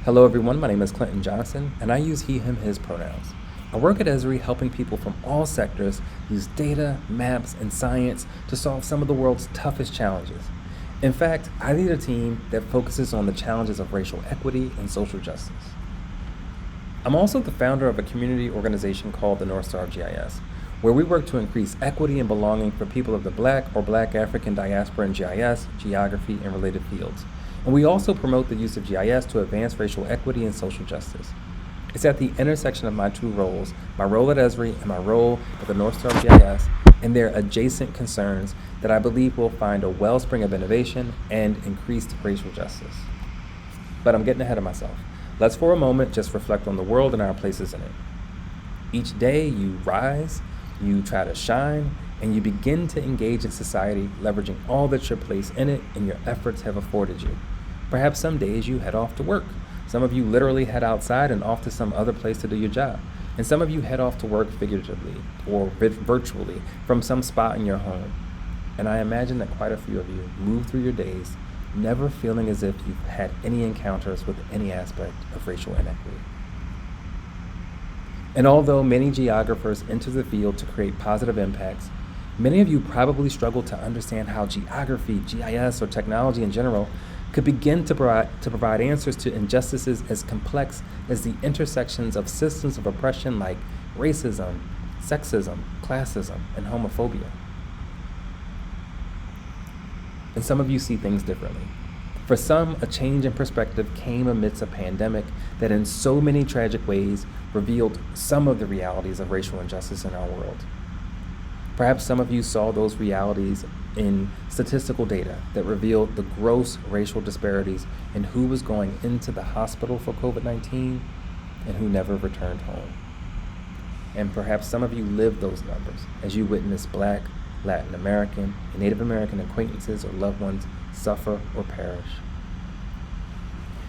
Hello everyone, my name is Clinton Johnson, and I use he, him, his pronouns. I work at Esri helping people from all sectors use data, maps, and science to solve some of the world's toughest challenges. In fact, I lead a team that focuses on the challenges of racial equity and social justice. I'm also the founder of a community organization called the North Star of GIS, where we work to increase equity and belonging for people of the Black or Black African diaspora in GIS, geography, and related fields. And we also promote the use of GIS to advance racial equity and social justice. It's at the intersection of my two roles, my role at Esri and my role at the North Star of GIS, and their adjacent concerns that I believe will find a wellspring of innovation and increased racial justice. But I'm getting ahead of myself. Let's for a moment just reflect on the world and our places in it. Each day you rise, you try to shine, and you begin to engage in society, leveraging all that your place in it and your efforts have afforded you. Perhaps some days you head off to work. Some of you literally head outside and off to some other place to do your job. And some of you head off to work figuratively or virtually from some spot in your home. And I imagine that quite a few of you move through your days never feeling as if you've had any encounters with any aspect of racial inequity. And although many geographers enter the field to create positive impacts, many of you probably struggle to understand how geography, GIS, or technology in general could begin to provide answers to injustices as complex as the intersections of systems of oppression like racism, sexism, classism, and homophobia. And some of you see things differently. For some, a change in perspective came amidst a pandemic that in so many tragic ways revealed some of the realities of racial injustice in our world. Perhaps some of you saw those realities in statistical data that revealed the gross racial disparities in who was going into the hospital for COVID-19 and who never returned home. And perhaps some of you lived those numbers as you witnessed Black, Latin American, and Native American acquaintances or loved ones suffer or perish.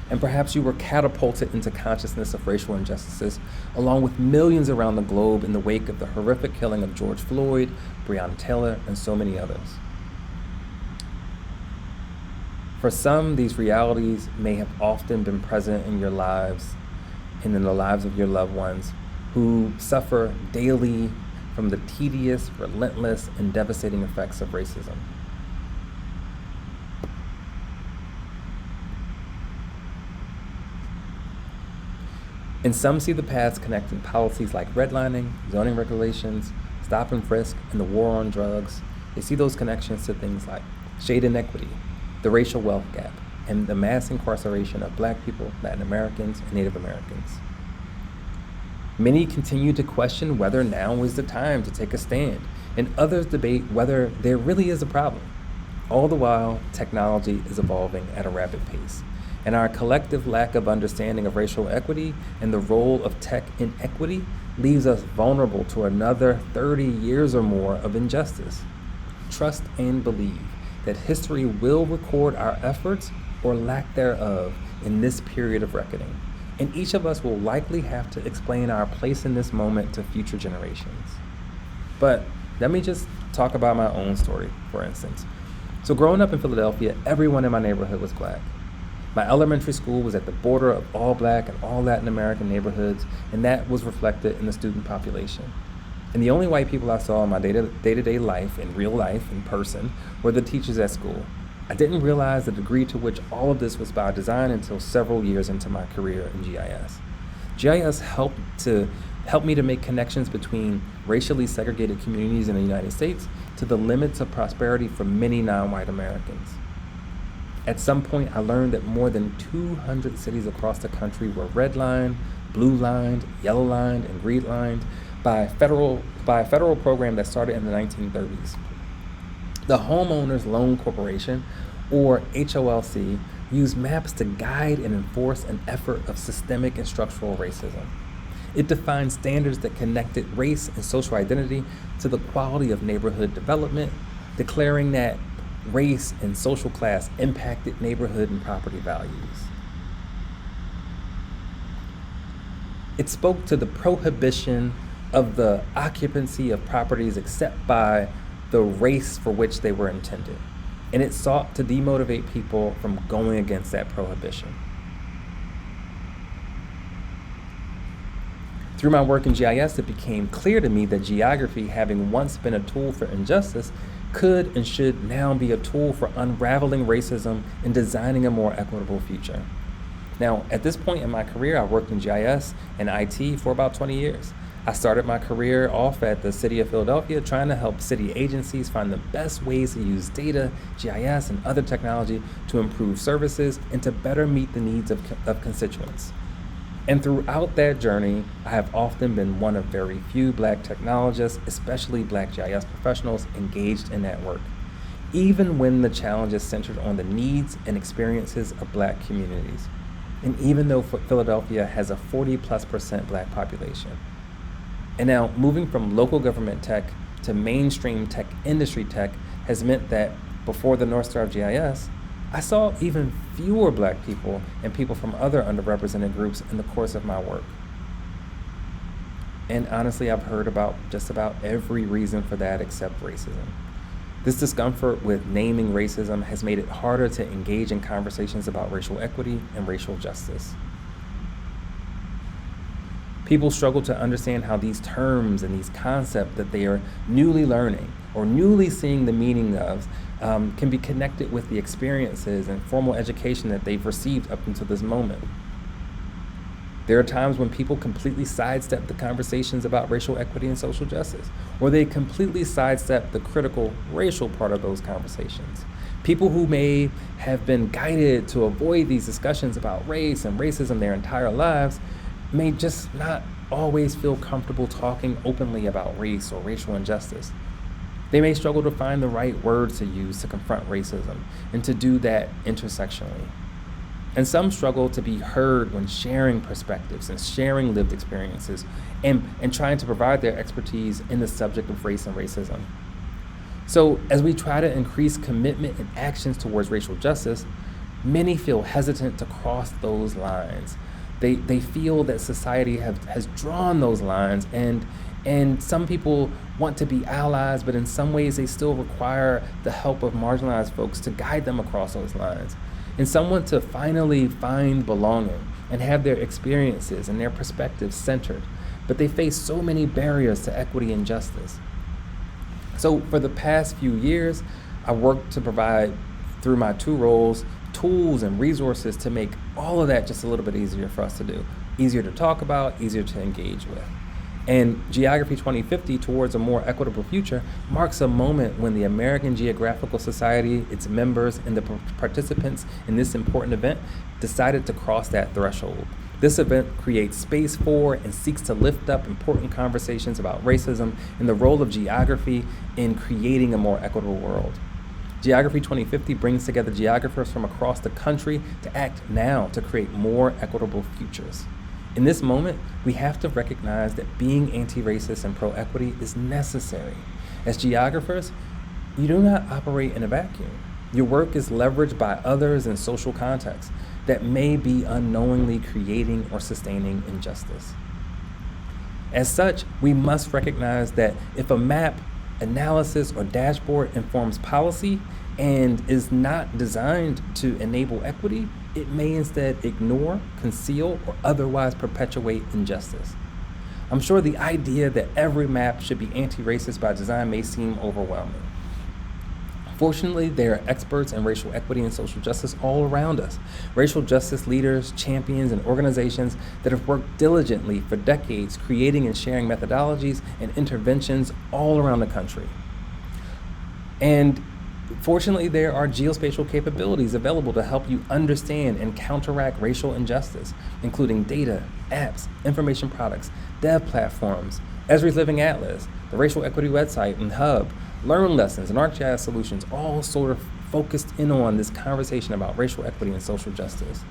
And perhaps you were catapulted into consciousness of racial injustices, along with millions around the globe in the wake of the horrific killing of George Floyd, Breonna Taylor, and so many others. For some, these realities may have often been present in your lives and in the lives of your loved ones who suffer daily from the tedious, relentless, and devastating effects of racism. And some see the paths connecting policies like redlining, zoning regulations, stop and frisk, and the war on drugs. They see those connections to things like shade inequity, the racial wealth gap, and the mass incarceration of Black people, Latin Americans, and Native Americans. Many continue to question whether now is the time to take a stand, and others debate whether there really is a problem. All the while, technology is evolving at a rapid pace, and our collective lack of understanding of racial equity and the role of tech in equity leaves us vulnerable to another 30 years or more of injustice. Trust and believe that history will record our efforts or lack thereof in this period of reckoning. And each of us will likely have to explain our place in this moment to future generations. But let me just talk about my own story, for instance. So growing up in Philadelphia, everyone in my neighborhood was Black. My elementary school was at the border of all Black and all Latin American neighborhoods, and that was reflected in the student population. And the only white people I saw in my day-to-day life, in real life, in person, were the teachers at school. I didn't realize the degree to which all of this was by design until several years into my career in GIS. GIS helped me to make connections between racially segregated communities in the United States to the limits of prosperity for many non-white Americans. At some point, I learned that more than 200 cities across the country were redlined, blue-lined, yellow-lined, and green-lined by a federal program that started in the 1930s. The Homeowners Loan Corporation, or HOLC, used maps to guide and enforce an effort of systemic and structural racism. It defined standards that connected race and social identity to the quality of neighborhood development, declaring that race and social class impacted neighborhood and property values. It spoke to the prohibition of the occupancy of properties except by the race for which they were intended, and it sought to demotivate people from going against that prohibition. Through my work in GIS, it became clear to me that geography, having once been a tool for injustice, could and should now be a tool for unraveling racism and designing a more equitable future. Now, at this point in my career, I worked in GIS and IT for about 20 years. I started my career off at the City of Philadelphia trying to help city agencies find the best ways to use data, GIS, and other technology to improve services and to better meet the needs of constituents. And throughout that journey, I have often been one of very few Black technologists, especially Black GIS professionals, engaged in that work, even when the challenge is centered on the needs and experiences of Black communities. And even though Philadelphia has a 40+% Black population. And now moving from local government tech to mainstream tech industry tech has meant that before the North Star of GIS, I saw even fewer Black people and people from other underrepresented groups in the course of my work. And honestly, I've heard about just about every reason for that except racism. This discomfort with naming racism has made it harder to engage in conversations about racial equity and racial justice. People struggle to understand how these terms and these concepts that they are newly learning or newly seeing the meaning of can be connected with the experiences and formal education that they've received up until this moment. There are times when people completely sidestep the conversations about racial equity and social justice, or they completely sidestep the critical racial part of those conversations. People who may have been guided to avoid these discussions about race and racism their entire lives may just not always feel comfortable talking openly about race or racial injustice. They may struggle to find the right words to use to confront racism and to do that intersectionally. And some struggle to be heard when sharing perspectives and sharing lived experiences and trying to provide their expertise in the subject of race and racism. So as we try to increase commitment and actions towards racial justice, many feel hesitant to cross those lines. They feel that society has drawn those lines, and some people want to be allies, but in some ways they still require the help of marginalized folks to guide them across those lines. And some want to finally find belonging and have their experiences and their perspectives centered, but they face so many barriers to equity and justice. So for the past few years, I worked to provide, through my two roles, tools and resources to make all of that just a little bit easier for us to do, easier to talk about, easier to engage with. And Geography 2050 Towards a More Equitable Future marks a moment when the American Geographical Society, its members, and the participants in this important event decided to cross that threshold. This event creates space for and seeks to lift up important conversations about racism and the role of geography in creating a more equitable world. Geography 2050 brings together geographers from across the country to act now to create more equitable futures. In this moment, we have to recognize that being anti-racist and pro-equity is necessary. As geographers, you do not operate in a vacuum. Your work is leveraged by others in social contexts that may be unknowingly creating or sustaining injustice. As such, we must recognize that if a map, analysis, or dashboard informs policy and is not designed to enable equity, it may instead ignore, conceal, or otherwise perpetuate injustice. I'm sure the idea that every map should be anti-racist by design may seem overwhelming. Fortunately, there are experts in racial equity and social justice all around us. Racial justice leaders, champions, and organizations that have worked diligently for decades creating and sharing methodologies and interventions all around the country. And fortunately, there are geospatial capabilities available to help you understand and counteract racial injustice, including data, apps, information products, dev platforms, Esri's Living Atlas, the Racial Equity website and hub, Learn Lessons, and ArcGIS solutions, all sort of focused in on this conversation about racial equity and social justice.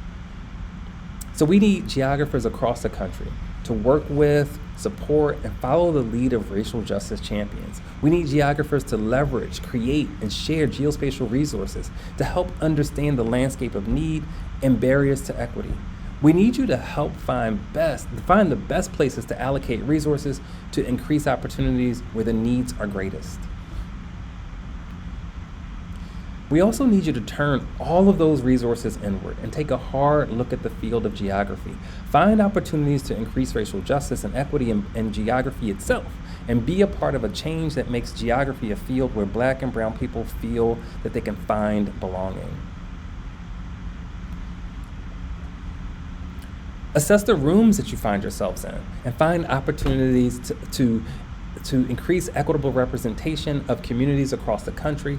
So we need geographers across the country to work with, support, and follow the lead of racial justice champions. We need geographers to leverage, create, and share geospatial resources to help understand the landscape of need and barriers to equity. We need you to help find the best places to allocate resources to increase opportunities where the needs are greatest. We also need you to turn all of those resources inward and take a hard look at the field of geography. Find opportunities to increase racial justice and equity in geography itself, and be a part of a change that makes geography a field where Black and brown people feel that they can find belonging. Assess the rooms that you find yourselves in and find opportunities to increase equitable representation of communities across the country.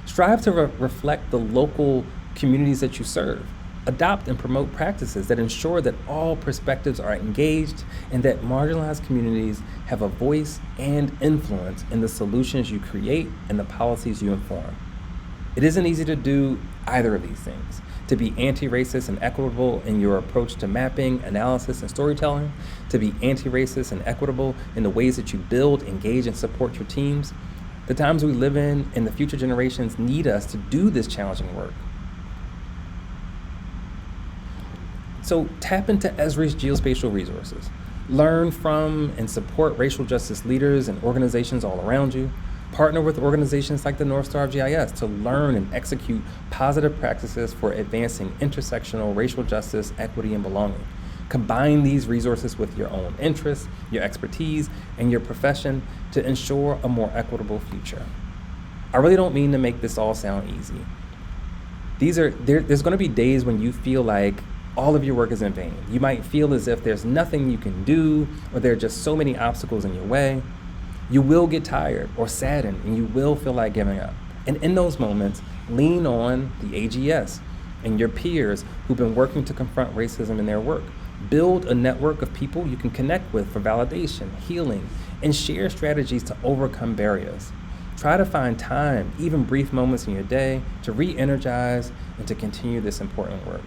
Strive to reflect the local communities that you serve. Adopt and promote practices that ensure that all perspectives are engaged and that marginalized communities have a voice and influence in the solutions you create and the policies you inform. It isn't easy to do either of these things. To be anti-racist and equitable in your approach to mapping, analysis, and storytelling, to be anti-racist and equitable in the ways that you build, engage, and support your teams. The times we live in and the future generations need us to do this challenging work. So tap into Esri's geospatial resources. Learn from and support racial justice leaders and organizations all around you. Partner with organizations like the North Star of GIS to learn and execute positive practices for advancing intersectional racial justice, equity, and belonging. Combine these resources with your own interests, your expertise, and your profession to ensure a more equitable future. I really don't mean to make this all sound easy. There's going to be days when you feel like all of your work is in vain. You might feel as if there's nothing you can do, or there are just so many obstacles in your way. You will get tired or saddened, and you will feel like giving up. And in those moments, lean on the AGS and your peers who've been working to confront racism in their work. Build a network of people you can connect with for validation, healing, and share strategies to overcome barriers. Try to find time, even brief moments in your day, to re-energize and to continue this important work.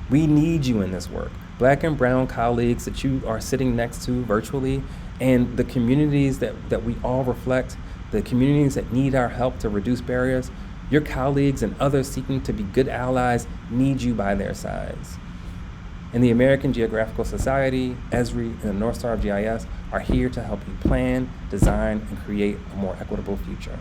We need you in this work. Black and brown colleagues that you are sitting next to virtually, and the communities that we all reflect, the communities that need our help to reduce barriers, your colleagues and others seeking to be good allies need you by their sides. And the American Geographical Society, Esri, and the North Star of GIS are here to help you plan, design, and create a more equitable future.